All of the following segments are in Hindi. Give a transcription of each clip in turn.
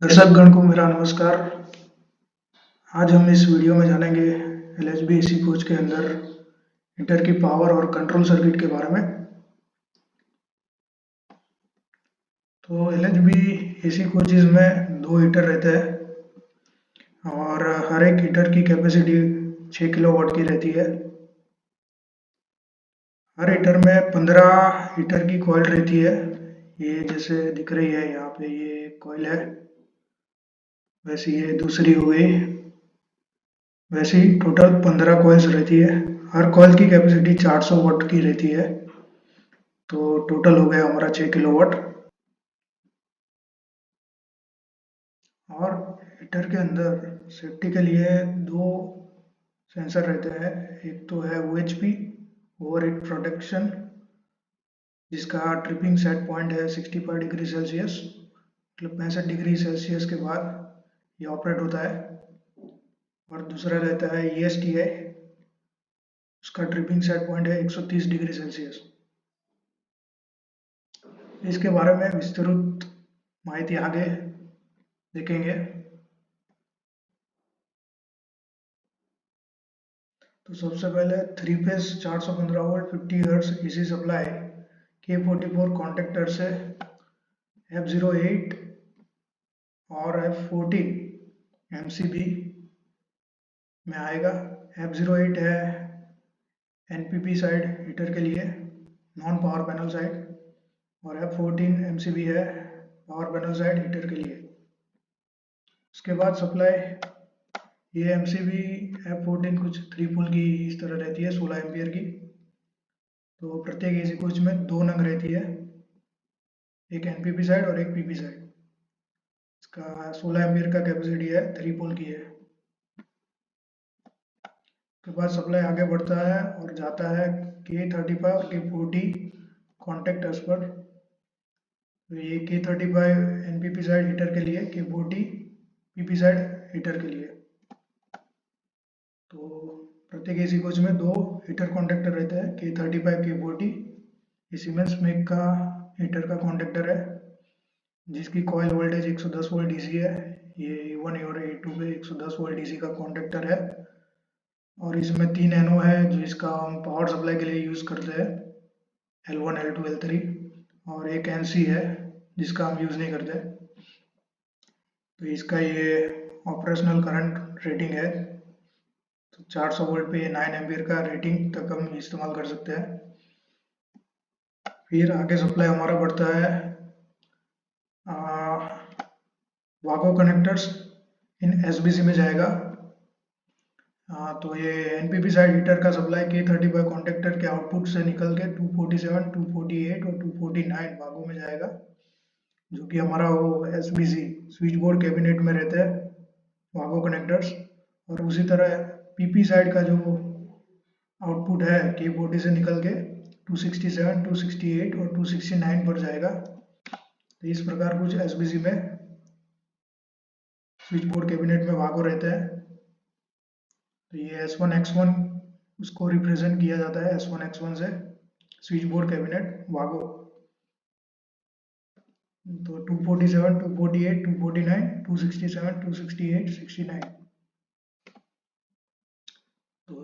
दर्शकगण को मेरा नमस्कार। आज हम इस वीडियो में जानेंगे एलएचबी एसी कोच के अंदर हीटर की पावर और कंट्रोल सर्किट के बारे में। तो एलएचबी एसी कोचेज में दो हीटर रहते हैं और हर एक हीटर की कैपेसिटी 6 किलोवाट की रहती है। हर हीटर में 15 हीटर की कॉइल रहती है। ये जैसे दिख रही है यहाँ पे, ये कॉइल है, वैसे ये दूसरी हो गई। वैसे ही टोटल 15 कॉइल्स रहती है। हर कॉइल की कैपेसिटी 400 वाट की रहती है। तो टोटल हो गया हमारा 6 किलोवाट। और हीटर के अंदर सेफ्टी के लिए दो सेंसर रहते हैं। एक तो है OHP, ओवर हीट प्रोटेक्शन, जिसका ट्रिपिंग सेट पॉइंट है 65 डिग्री सेल्सियस, मतलब 65 डिग्री सेल्सियस के बाद ये ऑपरेट होता है। और दूसरा रहता है ESTI, उसका ट्रिपिंग सेट पॉइंट है 130 डिग्री सेल्सियस। इसके बारे में विस्तृत माहिती आगे देखेंगे। तो सबसे पहले 3 phase 415 volt 50 hertz AC supply K44 contactor से F08 और F14 MCB में आएगा। F08 है NPP साइड हीटर के लिए, नॉन पावर पैनल साइड, और F14 MCB है पावर पैनल साइड हीटर के लिए। उसके बाद सप्लाई ये MCB F14 कुछ 3 पुल की इस तरह रहती है, 16 एम्पियर की। तो प्रत्येक एसी कोच में दो नग रहती है, एक NPP साइड और एक PP साइड। इसका 16 एम्पियर का कैपेसिटी है, 3 पोल की है। उसके बाद सप्लाई आगे बढ़ता है और जाता है K35 और K40 कॉन्टेक्टर्स पर। तो ये K35 NPP साइड हीटर के लिए, K40 PP साइड हीटर के लिए। तो प्रत्येक एसी कोच में दो हीटर कॉन्टेक्टर रहते हैं, K35 K40। ये सीमेंस मेक का हीटर का कॉन्टेक्टर है, जिसकी कॉइल वोल्टेज 110 वोल्ट डीसी है। ये A1 और A2 पे 110 वोल्ट डीसी का कॉन्टेक्टर है। और इसमें 3 NO है, जो इसका हम पावर सप्लाई के लिए यूज़ करते हैं, L1 L2 L3। और एक NC है जिसका हम यूज़ नहीं करते। तो इसका ये ऑपरेशनल करंट रेटिंग है, तो 400 वोल्ट पे ये 9 एम्पियर का रेटिंग तक हम इस्तेमाल कर सकते हैं। फिर आगे सप्लाई हमारा बढ़ता है वागो कनेक्टर्स इन SBC में जाएगा। तो ये NPP साइड हीटर का सप्लाई K35 कॉन्टेक्टर के आउटपुट से निकल के 247, 248 और 249 भागों में जाएगा, जो कि हमारा वो SBC स्विच बोर्ड कैबिनेट में रहते हैं वागो कनेक्टर्स। और उसी तरह PP साइड का जो आउटपुट है K40 से निकल के 267, 268 और 269 पर जाएगा। तो इस प्रकार कुछ SBC में स्विच बोर्ड कैबिनेट में वागो रहते हैं। तो ये S1 X1 उसको रिप्रेजेंट किया जाता है, S1 X1 से स्विच बोर्ड कैबिनेट वागो। तो 247, 248, 249, 267, 268, 69। तो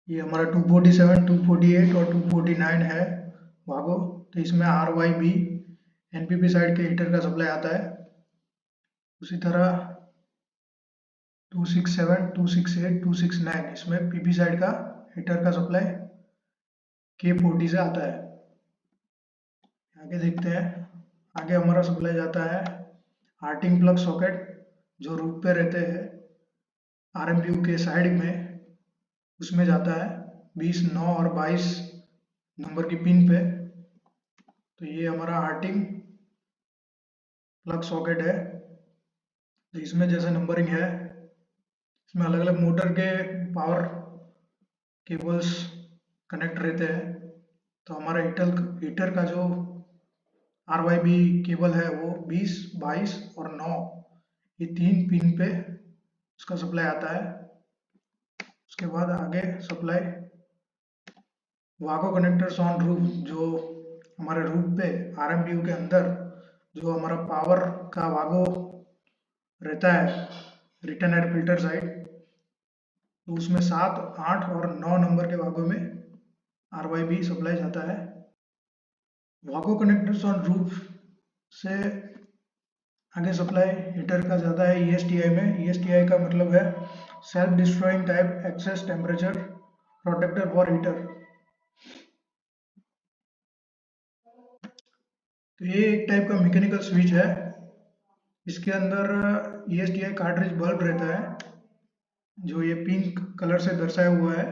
ये हमारा 247, 248 और 249 है वागो। तो इसमें RYB NPP साइड के हीटर का सप्लाई आता है। उसी तरह 267, 268, 269 इसमें PP साइड का हीटर का सप्लाई K40 से आता है। आगे देखते हैं। आगे हमारा सप्लाई जाता है हार्टिंग प्लग सॉकेट, जो रूट पे रहते हैं RMU के साइड में, उसमें जाता है 20, 9 और 22 नंबर की पिन पे। तो ये हमारा हार्टिंग प्लग सॉकेट है। तो इसमें जैसे नंबरिंग है, इसमें अलग अलग मोटर के पावर केबल्स कनेक्ट रहते हैं। तो हमारा हीटर का जो RYB केबल है वो 20, 22 और 9, ये 3 पिन पे उसका सप्लाई आता है। उसके बाद आगे सप्लाई वागो कनेक्टर्स ऑन रूफ, जो हमारे रूफ पे RMDU के अंदर जो हमारा पावर का वागो रहता है रिटर्न एट फिल्टर साइड, तो उसमें 7, 8 और 9 नंबर के वागों में RYB सप्लाई जाता है। वागो कनेक्टर्स ऑन रूफ से आगे सप्लाई हीटर का ज़्यादा है ESTI में। ESTI का मतलब है self destroying type excess temperature protector for heater. तो ये एक टाइप का मैकेनिकल स्विच है। इसके अंदर ESTI कार्ट्रिज बल्ब रहता है, जो ये पिंक कलर से दर्शाया हुआ है।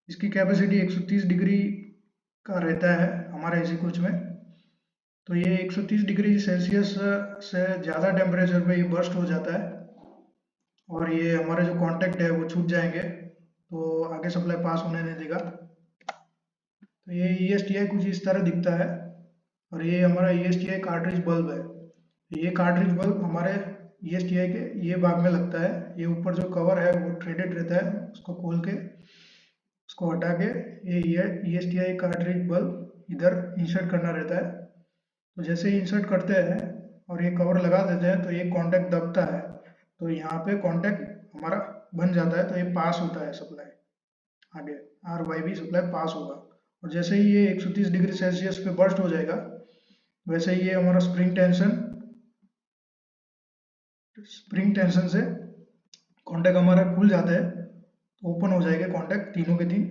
इसकी कैपेसिटी 130 डिग्री का रहता है हमारे एसी कोच में। तो ये 130 डिग्री सेल्सियस से ज़्यादा टेम्परेचर पे ये बर्स्ट हो जाता है और ये हमारे जो कॉन्टैक्ट है वो छूट जाएंगे, तो आगे सप्लाई पास होने नहीं देगा। तो ये ESTI कुछ इस तरह दिखता है और ये हमारा ESTI कार्ट्रिज बल्ब है। ये कार्ट्रिज बल्ब हमारे ESTI के ये भाग में लगता है। ये ऊपर जो कवर है वो थ्रेडेड रहता है, उसको खोल के उसको हटा के ये ESTI कार्ट्रिज बल्ब इधर इंसर्ट करना रहता है। तो जैसे ही इंसर्ट करते हैं और ये कवर लगा देते हैं तो ये कांटेक्ट दबता है, तो यहाँ पे कांटेक्ट हमारा बन जाता है, तो ये पास होता है सप्लाई आगे, RYB सप्लाई पास होगा। और जैसे ही ये 130 डिग्री सेल्सियस पे बर्स्ट हो जाएगा, वैसे ही ये हमारा स्प्रिंग टेंशन से कांटेक्ट हमारा खुल जाता है, तो ओपन हो जाएगा कांटेक्ट तीनों के तीन,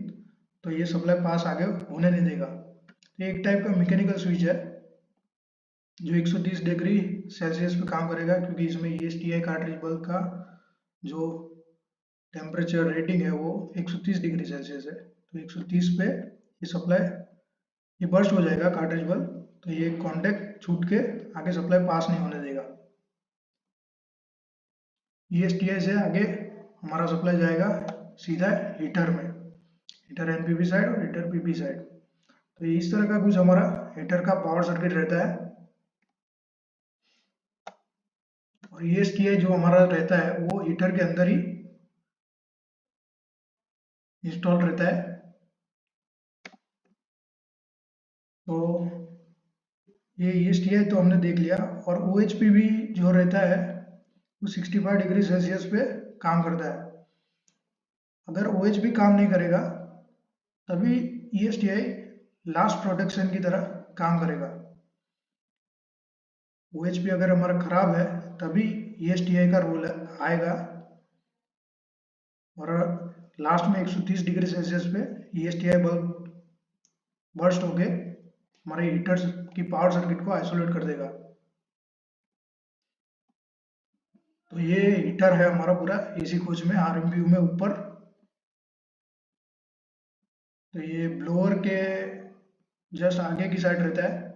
तो ये सप्लाई पास आगे होने नहीं देगा। तो एक टाइप का मैकेनिकल स्विच है जो 130 डिग्री सेल्सियस पे काम करेगा, क्योंकि इसमें ESTI कार्ट्रिज बल्ब का जो टेम्परेचर रेटिंग है वो 130 डिग्री सेल्सियस है। तो 130 पे ये सप्लाई ये बर्स्ट हो जाएगा कार्ट्रिज बल्ब, तो ये कांटेक्ट छूट के आगे सप्लाई पास नहीं होने देगा। ESTI से आगे हमारा सप्लाई जाएगा सीधा हीटर में, हीटर NPP साइड और हीटर PP साइड। तो इस तरह का कुछ हमारा हीटर का पावर सर्किट रहता है। और ESTI जो हमारा रहता है वो हीटर के अंदर ही इंस्टॉल रहता है। तो ये ESTI तो हमने देख लिया। और OHP भी जो रहता है वो 65 डिग्री सेल्सियस पे काम करता है। अगर OHP काम नहीं करेगा तभी ESTI लास्ट प्रोटेक्शन की तरह काम करेगा। OHP अगर हमारा खराब है तभी ESTI का रोल आएगा, और लास्ट में 130 डिग्री सेल्सियस पे ESTI बल्ब बर्स्ट होके हमारे हीटर्स की पावर सर्किट को आइसोलेट कर देगा। तो ये हीटर है हमारा पूरा एसी कोच में RMPU में ऊपर। तो ये ब्लोअर के जस्ट आगे की साइड रहता है।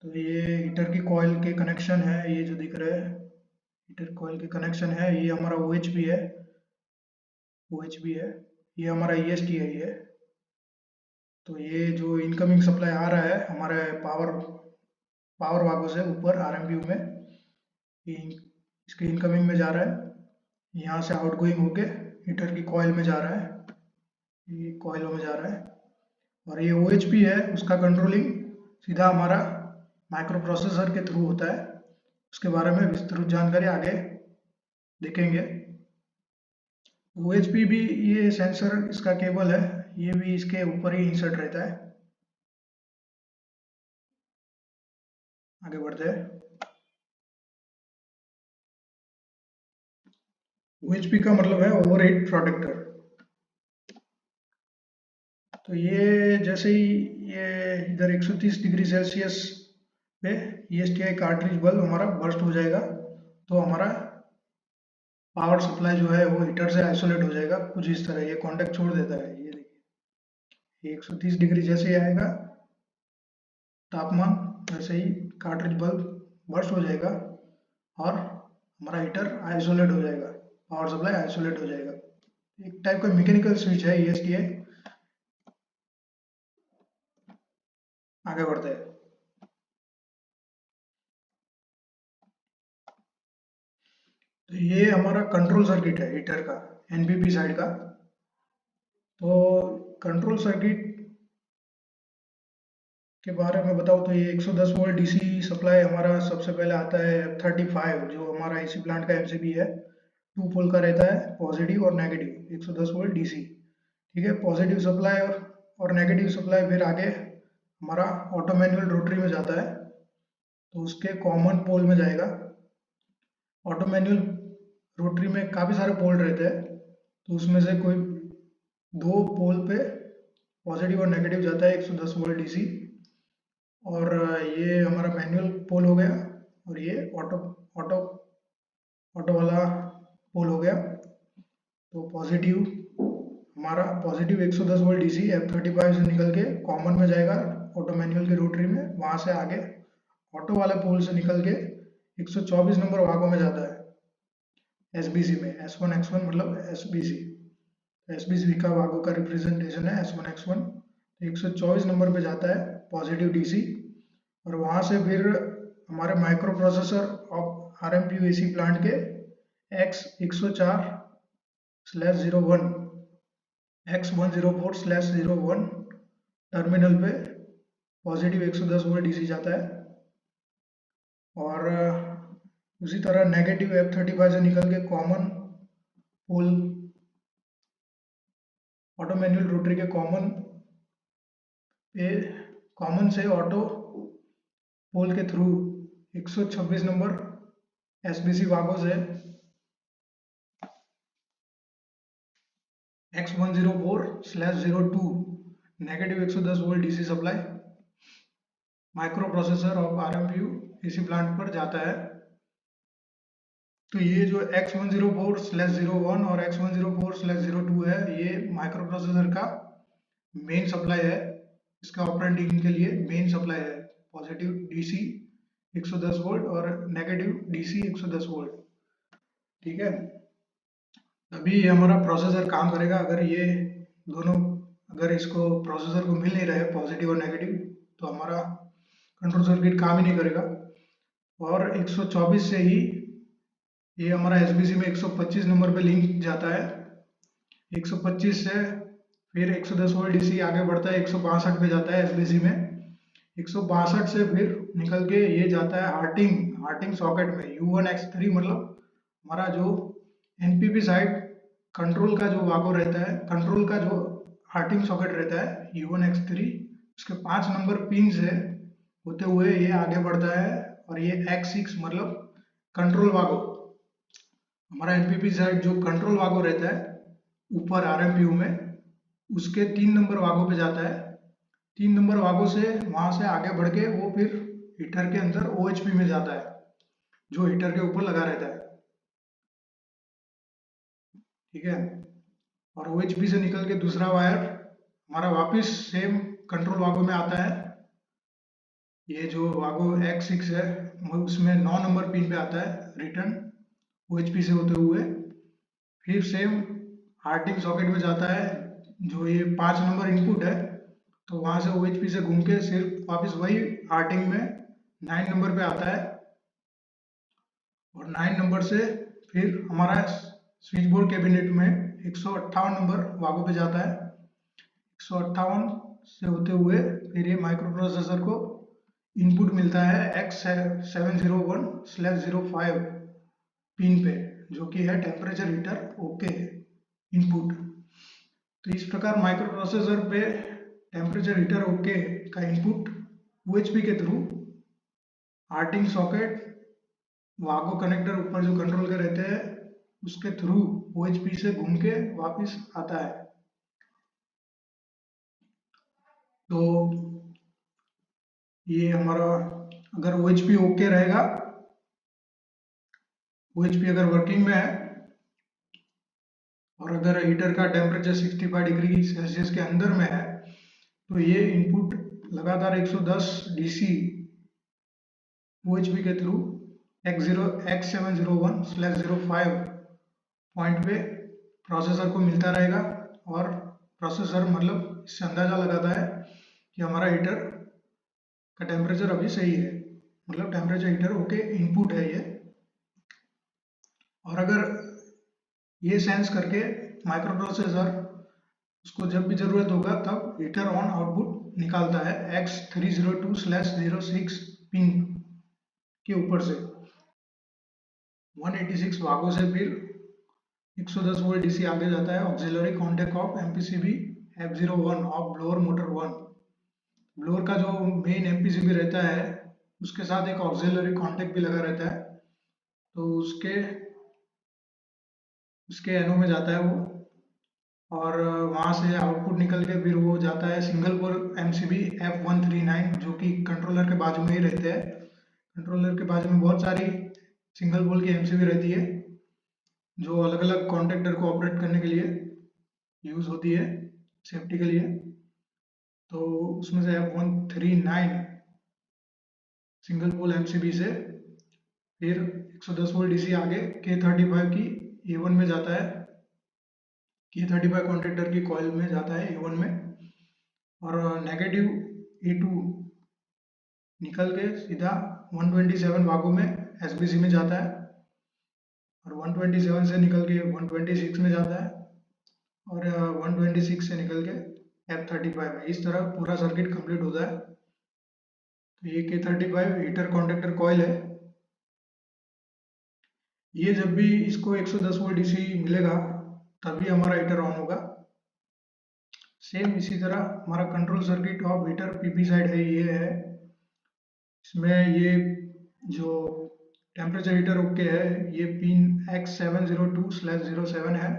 तो ये हीटर की कॉइल के कनेक्शन है, ये जो दिख रहे हैं हीटर कॉइल के कनेक्शन है। ये हमारा OHP है, ये हमारा ESTI है। तो ये जो इनकमिंग सप्लाई आ रहा है हमारे पावर वागों से ऊपर RMPU में, ये इसके इनकमिंग में जा रहा है, यहाँ से आउटगोइंग होके हीटर की कॉइल में जा रहा है, ये कॉइलों में जा रहा है। और ये OHP है, उसका कंट्रोलिंग सीधा हमारा माइक्रो प्रोसेसर के थ्रू होता है। उसके बारे में विस्तृत जानकारी आगे देखेंगे। OHP भी ये सेंसर इसका केबल है, ये भी इसके ऊपर ही इंसर्ट रहता है। आगे बढ़ते हैं। OHP का मतलब है ओवरहेड प्रोटेक्टर। तो ये जैसे ही ये इधर 130 डिग्री सेल्सियस पे ESTI कार्ट्रिज बल्ब हमारा बर्स्ट हो जाएगा, तो हमारा पावर सप्लाई जो है वो हीटर से आइसोलेट हो जाएगा। कुछ इस तरह ये कांटेक्ट छोड़ देता है, ये देखिए 130 डिग्री जैसे ही आएगा तापमान, वैसे ही कार्ट्रिज बल्ब बर्स्ट हो जाएगा और हमारा हीटर आइसोलेट हो जाएगा, पावर सप्लाई आइसोलेट हो जाएगा। एक टाइप का मैकेनिकल स्विच है ESTI। आगे बढ़ते हैं। तो ये हमारा कंट्रोल सर्किट है हीटर का, NPP साइड का। तो कंट्रोल सर्किट के बारे में बताऊँ तो ये 110 वोल्ट डीसी सप्लाई हमारा सबसे पहले आता है F35, जो हमारा एसी प्लांट का एमसीबी है। 2 पोल का रहता है, पॉजिटिव और नेगेटिव, 110 वोल्ट डीसी। ठीक है, पॉजिटिव सप्लाई और नेगेटिव सप्लाई फिर आगे हमारा ऑटो मैनुअल रोटरी में जाता है, तो उसके कॉमन पोल में जाएगा। ऑटो मैनुअल रोटरी में काफ़ी सारे पोल रहते हैं, तो उसमें से कोई 2 पोल पे पॉजिटिव और नेगेटिव जाता है 110 वोल्ट डीसी। और ये हमारा मैनुअल पोल हो गया, और ये ऑटो ऑटो ऑटो वाला पोल हो गया। तो पॉजिटिव हमारा पॉजिटिव 110 वोल्ट डीसी F35 से निकल के कॉमन में जाएगा ऑटो मैनुअल की रोटरी में, वहाँ से आगे ऑटो वाले पोल से निकल के 124 नंबर भागों में जाता है एसबीसी में। S1 X1 मतलब एसबीसी, एसबीसी का भागों का रिप्रेजेंटेशन है S1 X1। तो 124 नंबर पे जाता है पॉजिटिव डीसी, और वहाँ से फिर हमारे micro processor of RMPU AC plant के X104/01 X104/01 टर्मिनल पे पॉजिटिव 110 वोल्ट डीसी जाता है। और उसी तरह नेगेटिव F35 से निकल के कॉमन पोल, ऑटो मैनुअल रोटरी के कॉमन से ऑटो पोल के थ्रू 126 नंबर एसबीसी भागों से X104/02 negative 110 volt DC supply micro processor of RMPU AC plant पर जाता है। तो ये जो X104/01 और X104/02 है, ये माइक्रो प्रोसेसर का मेन सप्लाई है। इसका ऑपरेटिंग के लिए मेन सप्लाई है, पॉजिटिव डीसी 110 वोल्ट और नेगेटिव डीसी 110 वोल्ट। ठीक है, अभी हमारा प्रोसेसर काम करेगा। अगर ये दोनों, अगर इसको प्रोसेसर को मिल नहीं रहे पॉजिटिव और नेगेटिव, तो हमारा कंट्रोल सर्किट काम ही नहीं करेगा। और 124 से ही ये हमारा एसबीसी में 125 नंबर पे लिंक जाता है। 125 से फिर 110 वोल्ट डीसी आगे बढ़ता है, 162 पे जाता है एसबीसी में। 162 से फिर निकल के ये जाता है हार्टिंग सॉकेट में U1X3, मतलब हमारा जो एनपीपी साइड कंट्रोल का जो वागो रहता है, कंट्रोल का जो हार्टिंग सॉकेट रहता है U1X3, उसके 5 नंबर पिन से होते हुए ये आगे बढ़ता है। और ये X6 मतलब कंट्रोल वागो, हमारा एनपीपी साइड जो कंट्रोल वागो रहता है ऊपर RMPU में, उसके 3 नंबर वागों पे जाता है। 3 नंबर वागों से वहां से आगे बढ़ के वो फिर हीटर के अंदर OHP में जाता है, जो हीटर के ऊपर लगा रहता है। ठीक है, और OHP से निकल के दूसरा वायर हमारा वापस सेम कंट्रोल वागो में आता है। ये जो वागो X6 है, उसमें 9 नंबर पिन पे आता है रिटर्न OHP से होते हुए। फिर सेम हार्टिंग सॉकेट में जाता है, जो ये 5 नंबर इनपुट है, तो वहां से OHP से घूम के सिर्फ वापस वही हार्टिंग में 9 नंबर पे आता है। और 9 नंबर से फिर हमारा स्विच बोर्ड कैबिनेट में 158 नंबर वागों पे जाता है। 158 से होते हुए फिर ये माइक्रो प्रोसेसर को इनपुट मिलता है X701/05 पिन पे, जो कि है टेम्परेचर हीटर ओके इनपुट। तो इस प्रकार माइक्रो प्रोसेसर पे टेम्परेचर हीटर ओके का इनपुट OHP के थ्रू हार्टिंग सॉकेट वागो कनेक्टर ऊपर जो कंट्रोल के रहते हैं उसके थ्रू OHP से घूम के वापस आता है। तो ये हमारा अगर OHP ओके रहेगा, OHP अगर वर्किंग में है और अगर हीटर का टेम्परेचर 65 डिग्री सेल्सियस के अंदर में है, तो ये इनपुट लगातार 110 DC OHP के थ्रू X701/05 पॉइंट पे प्रोसेसर को मिलता रहेगा। और प्रोसेसर मतलब इससे अंदाजा लगाता है कि हमारा हीटर का टेम्परेचर अभी सही है, मतलब टेम्परेचर हीटर ओके इनपुट है ये। और अगर ये सेंस करके माइक्रो प्रोसेसर उसको जब भी ज़रूरत होगा तब हीटर ऑन आउटपुट निकालता है X302/06 पिन के ऊपर से। 186 भागों से फिर 110 वोल्ट डीसी आगे जाता है auxiliary contact of MPCB F01 of blower motor 1। Blower का जो मेन एमपीसीबी रहता है उसके साथ एक ऑक्सिलरी कॉन्टैक्ट भी लगा रहता है, तो उसके एनो में जाता है वो, और वहाँ से आउटपुट निकल के फिर वो जाता है सिंगल पोल एमसीबी F139 जो कि कंट्रोलर के बाजू में ही रहते हैं। कंट्रोलर के बाजू में बहुत सारी सिंगल पोल की एमसीबी रहती है जो अलग अलग कॉन्टेक्टर को ऑपरेट करने के लिए यूज़ होती है, सेफ्टी के लिए। तो उसमें से F139 सिंगल पोल एमसीबी से फिर 110 वोल्ट डीसी आगे K35 की A1 में जाता है, K35 कॉन्टेक्टर की कॉइल में जाता है A1 में, और नेगेटिव A2 निकल के सीधा 127 भागों में SBC में जाता है, और 127 से निकल के 126 में जाता है, और 126 से निकल के F35 में। इस तरह पूरा सर्किट कंप्लीट होता है। तो ये K35 हीटर कॉन्टेक्टर कॉइल है। ये जब भी इसको 110 वोल्ट डीसी मिलेगा तभी हमारा हीटर ऑन होगा। सेम इसी तरह हमारा control circuit of heater PP side है, ये है। इसमें ये जो टेम्परेचर हीटर ओके है, ये पिन X702/07 है,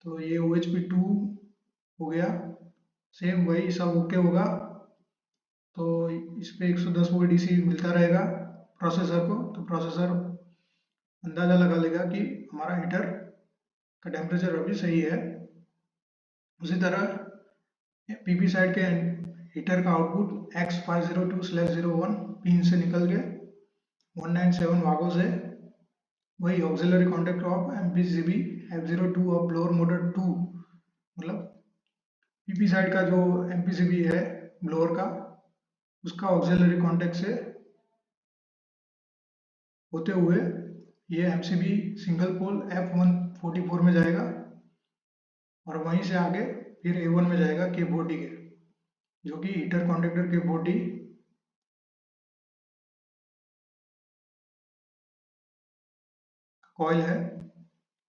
तो ये OHP2 हो गया। सेम वही सब ओके होगा, तो इस पे 110 वोल्ट डीसी मिलता रहेगा प्रोसेसर को, तो प्रोसेसर अंदाज़ा लगा लेगा कि हमारा हीटर का टेम्परेचर अभी सही है। उसी तरह पीपी साइड के हीटर का आउटपुट X502/01 पिन से निकल के 197 भागों से वही auxiliary contact of MPCB F02 of blower motor 2, मतलब पीपी साइड का जो एमपीसीबी है ब्लोअर का, उसका ऑक्सिलरी कॉन्टैक्ट से होते हुए ये एमसीबी सिंगल पोल F144 में जाएगा, और वहीं से आगे फिर A1 में जाएगा K40 के, जो कि हीटर कॉन्टैक्टर K40 कॉइल है,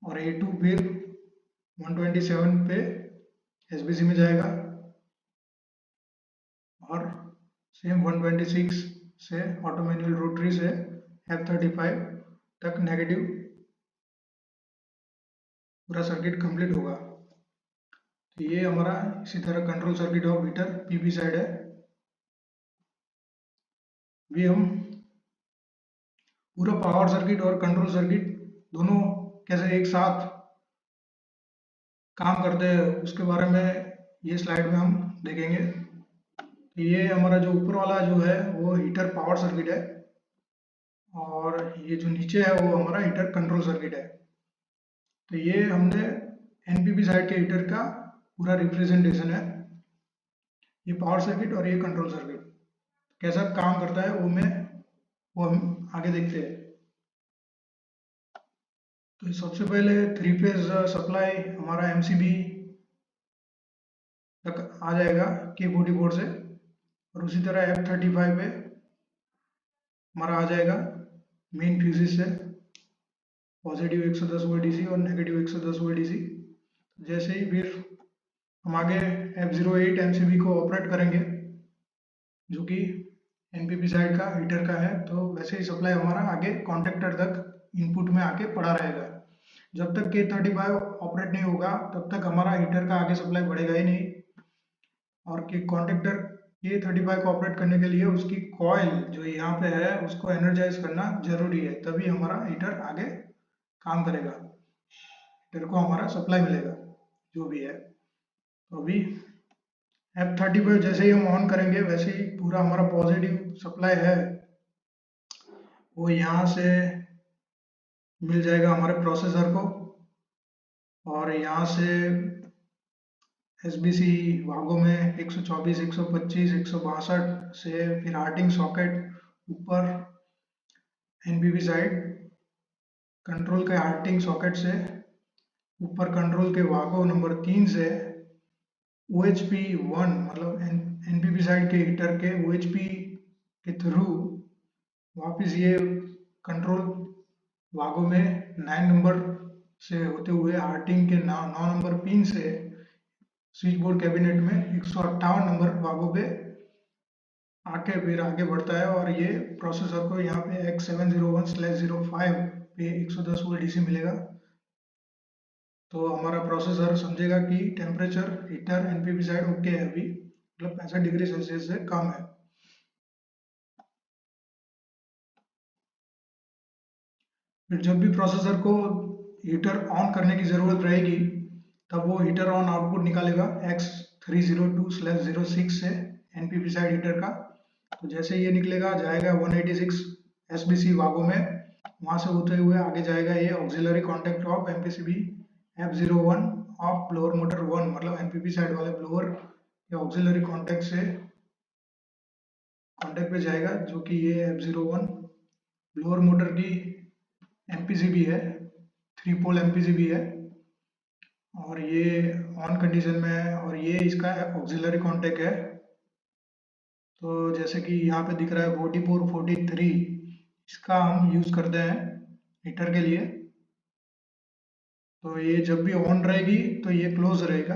और A2 फिर 127 पे SBC में जाएगा, और सेम 126 से ऑटो मैनुअल रोटरी से F35 तक नेगेटिव पूरा सर्किट कंप्लीट होगा। तो ये हमारा इसी तरह control circuit of heater PP side है। अभी हम पूरा पावर सर्किट और कंट्रोल सर्किट दोनों कैसे एक साथ काम करते हैं उसके बारे में ये स्लाइड में हम देखेंगे। तो ये हमारा जो ऊपर वाला जो है वो हीटर पावर सर्किट है, और ये जो नीचे है वो हमारा हीटर कंट्रोल सर्किट है। तो ये हमने एनपीपी साइड के हीटर का पूरा रिप्रेजेंटेशन है, ये पावर सर्किट और ये कंट्रोल सर्किट कैसा काम करता है वो हम आगे देखते हैं। तो सबसे पहले 3 फेज सप्लाई हमारा एमसीबी तक आ जाएगा K40 बोर्ड से, और उसी तरह F35 पे हमारा आ जाएगा मेन फ्यूजिस से पॉजिटिव 110 वोल्ट डीसी और नेगेटिव 110 वोल्ट डीसी। जैसे ही फिर हम आगे F08 एमसीबी को ऑपरेट करेंगे जो कि एनपीपी साइड का हीटर का है, तो वैसे ही सप्लाई हमारा आगे कॉन्टेक्टर तक इनपुट में आके पड़ा रहेगा। जब तक K35 ऑपरेट नहीं होगा तब तक हमारा हीटर का आगे सप्लाई बढ़ेगा ही नहीं, और कि कॉन्टेक्टर K35 को ऑपरेट करने के लिए उसकी कॉइल जो यहाँ पे है उसको एनर्जाइज करना जरूरी है, तभी हमारा हीटर आगे काम करेगा, हीटर को हमारा सप्लाई मिलेगा जो भी है। तो अभी F35 जैसे ही हम ऑन करेंगे वैसे ही पूरा हमारा पॉजिटिव सप्लाई है वो यहाँ से मिल जाएगा हमारे प्रोसेसर को, और यहाँ से SBC भागों में 124, 125, 162 से फिर हार्टिंग सॉकेट ऊपर एनपीपी साइड कंट्रोल के हार्टिंग सॉकेट से ऊपर कंट्रोल के भागों नंबर 3 से OHP1 मतलब NPP साइड के हीटर के OHP के थ्रू वापस ये कंट्रोल भागों में 9 नंबर से होते हुए हार्टिंग के 9 नंबर पिन से स्विच बोर्ड कैबिनेट में 158 नंबर भागों पे आके फिर आगे बढ़ता है और ये प्रोसेसर को यहाँ पे X701/05 पे 110 वोल्ट डीसी मिलेगा। तो हमारा प्रोसेसर समझेगा कि temperature heater NPP side okay है, अभी मतलब 65 डिग्री सेल्सियस से कम है। फिर जब भी प्रोसेसर को हीटर ऑन करने की ज़रूरत रहेगी तब वो हीटर ऑन आउटपुट निकालेगा X302/06 से एनपीपी साइड हीटर का। तो जैसे ये निकलेगा जाएगा 186 एसबीसी भागों में, वहां से होते हुए आगे जाएगा ये auxiliary contact of MPCB F01 of blower motor 1 मतलब एनपीपी साइड वाले ब्लोअर के ऑक्सिलरी कॉन्टैक्ट से कॉन्टैक्ट पे जाएगा, जो कि ये F01 ब्लोअर मोटर की एमपीसीबी है, 3 पोल एमपीसीबी है और ये ऑन कंडीशन में है और ये इसका ऑक्सिलरी कॉन्टैक्ट है। तो जैसे कि यहाँ पे दिख रहा है 44 43 इसका हम यूज करते हैं हीटर के लिए। तो ये जब भी ऑन रहेगी तो ये क्लोज रहेगा,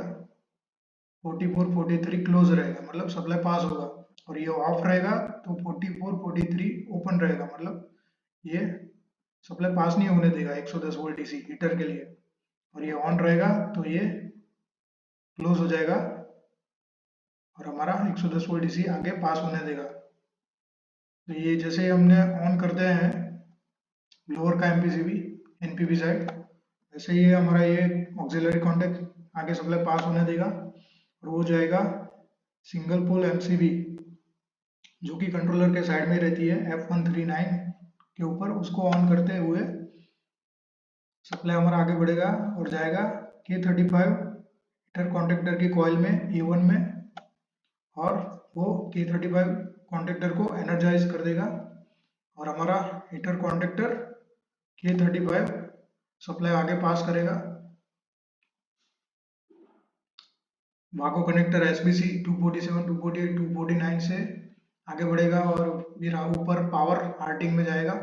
44 43 क्लोज रहेगा मतलब सप्लाई पास होगा, और ये ऑफ रहेगा तो 44 43 ओपन रहेगा मतलब ये सप्लाई पास नहीं होने देगा 110 वोल्ट डीसी हीटर के लिए। और ये ऑन रहेगा तो ये क्लोज हो जाएगा और हमारा 110 वोल्ट डीसी आगे पास होने देगा। तो ये जैसे हमने ऑन करते हैं ब्लोअर का एमपीसीबी एनपीपी साइड, वैसे ही हमारा ये ऑक्सिलरी कॉन्टैक्ट आगे सप्लाई पास होने देगा और वो जाएगा सिंगल पोल एमसीबी जो कि कंट्रोलर के साइड में रहती है F139 के ऊपर, उसको ऑन करते हुए सप्लाई हमारा आगे बढ़ेगा और जाएगा K35 हीटर कॉन्टेक्टर की कॉइल में E1 में, और वो K35 कॉन्टेक्टर को एनर्जाइज कर देगा और हमारा हीटर कॉन्टेक्टर K35 सप्लाई आगे पास करेगा। वाको कनेक्टर SBC 247 248 249 से आगे बढ़ेगा और फिर ऊपर पावर हार्टिंग में जाएगा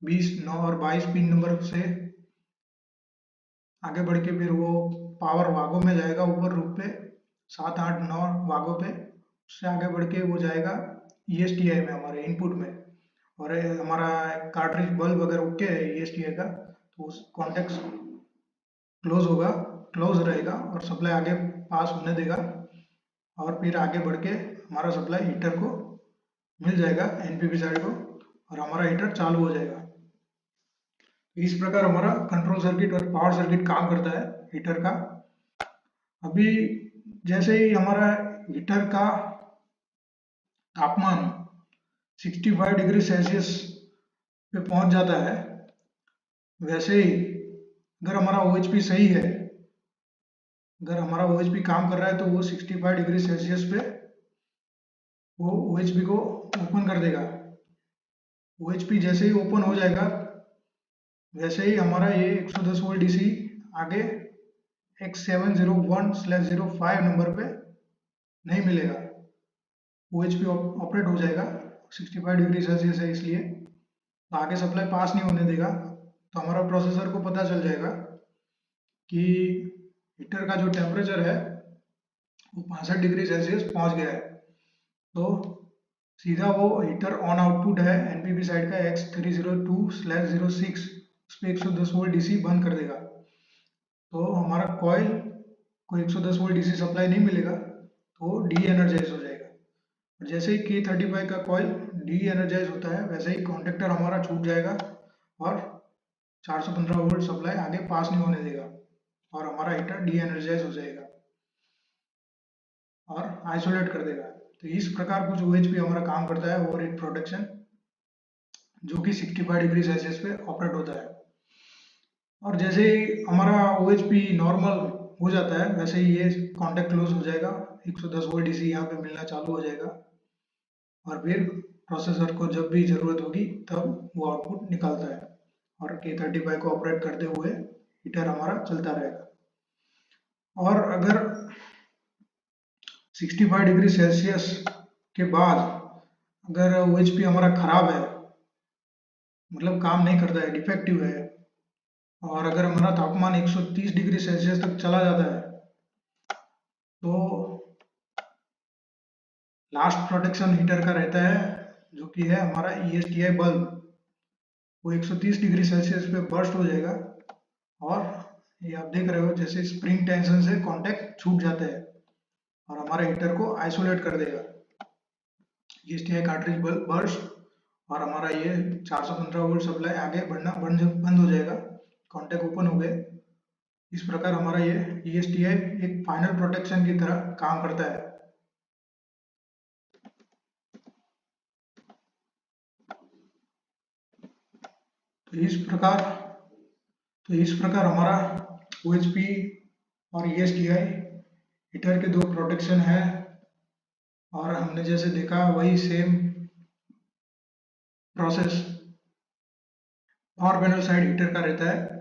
20 9 और 22 पिन नंबर से आगे बढ़ के फिर वो पावर वागों में जाएगा ऊपर रूप पे 7 8 9 वागों पे, उससे आगे बढ़ के वो जाएगा ESTI में हमारे इनपुट में, और हमारा कार्ट्रिज बल्ब अगर ओके है ESTI का तो उस कॉन्टेक्ट क्लोज होगा, क्लोज रहेगा और सप्लाई आगे पास होने देगा और फिर आगे बढ़ के हमारा सप्लाई हीटर को मिल जाएगा एनपीपी साइड को और हमारा हीटर चालू हो जाएगा। इस प्रकार हमारा कंट्रोल सर्किट और पावर सर्किट काम करता है हीटर का। अभी जैसे ही हमारा हीटर का तापमान 65 डिग्री सेल्सियस पे पहुंच जाता है, वैसे ही अगर हमारा OHP सही है, अगर हमारा OHP काम कर रहा है तो वो 65 डिग्री सेल्सियस पे वो OHP को ओपन कर देगा। OHP जैसे ही ओपन हो जाएगा वैसे ही हमारा ये 110 वोल्ट डीसी आगे X701/05 नंबर पे नहीं मिलेगा, OHP ऑपरेट हो जाएगा, 65 डिग्री सेल्सियस है इसलिए तो आगे सप्लाई पास नहीं होने देगा। तो हमारा प्रोसेसर को पता चल जाएगा कि हीटर का जो टेम्परेचर है वो 65 डिग्री सेल्सियस पहुंच गया है। तो सीधा वो हीटर ऑन आउटपुट है एनपीपी साइड का X302/06 उस पर 110 वोल्ट डीसी बंद कर देगा। तो हमारा कॉइल को 110 वोल्ट डीसी सप्लाई नहीं मिलेगा तो डी एनर्जाइज हो जाएगा, और जैसे ही K35 का कॉइल डी एनर्जाइज होता है वैसे ही कॉन्टेक्टर हमारा छूट जाएगा और 415 वोल्ट सप्लाई आगे पास नहीं होने देगा और हमारा हीटर डी एनर्जाइज हो जाएगा और आइसोलेट कर देगा। तो इस प्रकार कुछ OHP हमारा काम करता है ओवर हीट प्रोटेक्शन, जो कि 65 डिग्री सेल्सियस पे ऑपरेट होता है। और जैसे ही हमारा OHP नॉर्मल हो जाता है वैसे ही ये कॉन्टैक्ट क्लोज हो जाएगा, 110 वोल्ट डीसी यहाँ पे मिलना चालू हो जाएगा और फिर प्रोसेसर को जब भी ज़रूरत होगी तब वो आउटपुट निकालता है और K35 को ऑपरेट करते हुए हीटर हमारा चलता रहेगा। और अगर 65 डिग्री सेल्सियस के बाद अगर OHP हमारा खराब है, मतलब काम नहीं करता है, डिफेक्टिव है, और अगर हमारा तापमान 130 डिग्री सेल्सियस तक चला जाता है, तो लास्ट प्रोटेक्शन हीटर का रहता है जो कि है हमारा ESTI बल्ब। वो 130 डिग्री सेल्सियस पे बर्स्ट हो जाएगा और ये आप देख रहे हो जैसे स्प्रिंग टेंशन से कांटेक्ट छूट जाता है और हमारे हीटर को आइसोलेट कर देगा। ESTI कार्ट्रिज बल्ब बर्स्ट और हमारा ये 415 वोल्ट सप्लाई आगे बढ़ना बंद हो जाएगा, कांटेक्ट ओपन हो गए। इस प्रकार हमारा ये ESTI एक फाइनल प्रोटेक्शन की तरह काम करता है। तो इस प्रकार हमारा OHP और ESTI हीटर के दो प्रोटेक्शन है, और हमने जैसे देखा वही same process power panel side heater का रहता है।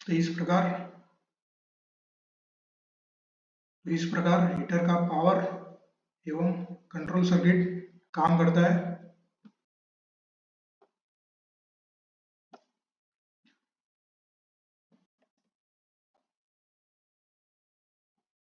तो इस प्रकार हीटर का पावर एवं कंट्रोल सर्किट काम करता है।